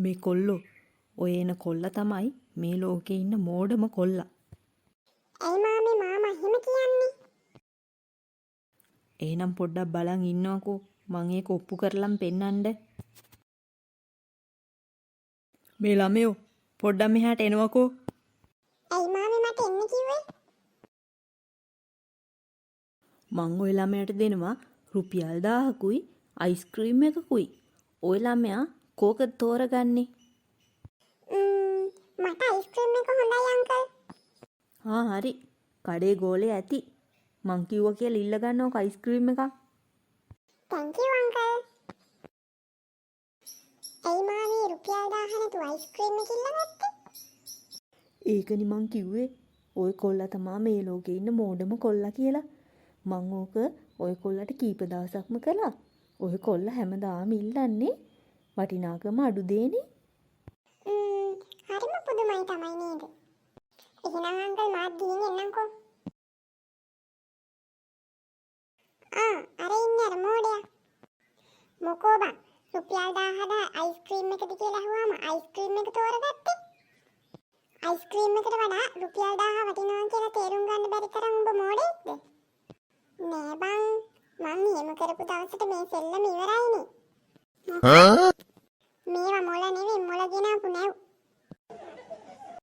මේ කොල්ලෝ ඔය එන කොල්ලා තමයි මේ ලෝකේ ඉන්න මෝඩම කොල්ලා. ඇයි මාමේ මාමා එහෙම කියන්නේ? එහෙනම් පොඩ්ඩක් බලන් ඉන්නවකෝ මං ඒක ඔප්පු කරලම් පෙන්නන්න. මේ ළමයෝ පොඩ්ඩක් මෙහාට එනවකෝ. ඇයි මාමේ මට එන්න කිව්වේ? මං ওই ළමයට දෙනවා රුපියල් 1000කුයි අයිස්ක්‍රීම් එකකුයි. ওই ළමයා කෝකද තෝරගන්නේ? මට අයිස්ක්‍රීම් එක හොඳයි අංකල්. හරි. කඩේ ගෝලේ ඇති. මං කිව්වා කියලා ඉල්ල ගන්නවක අයිස්ක්‍රීම් එකක්. thank you uncle. ඇයි මාමේ රුපියල් 1000 නැතුව අයිස්ක්‍රීම් එක ඉල්ලගත්තේ? ඒකනි මං කිව්වේ ওই කොල්ලා තමා මේ ලෝකේ ඉන්න මෝඩම කොල්ලා කියලා. මං ඕක ওই කොල්ලට කීප දවසක්ම කළා. ওই කොල්ලා හැමදාම ඉල්ලන්නේ වටිනාකම අඩු දෙන්නේ. හරිම පුදුමයි තමයි නේද? එහෙනම් අංකල් මාත් ගිහින් එන්නම්කෝ. අර ඉන්නේ අර මෝඩයා. මොකෝ බං රුපියල් 1000 අයිස්ක්‍රීම් එකද කියලා අහුවාම අයිස්ක්‍රීම් එක තෝරගත්තේ? අයිස්ක්‍රීම් එකට වඩා රුපියල් 1000 වටිනවා කියලා තේරුම් ගන්න බැරි තරම් උඹ මෝඩෙක්ද? නෑ බං මං එහෙම කරපු දවසට මේ සෙල්ලම ඉවරයිනේ. මේවා මොළ නෙවෙයි මොළ ගෙනාපු නැව්.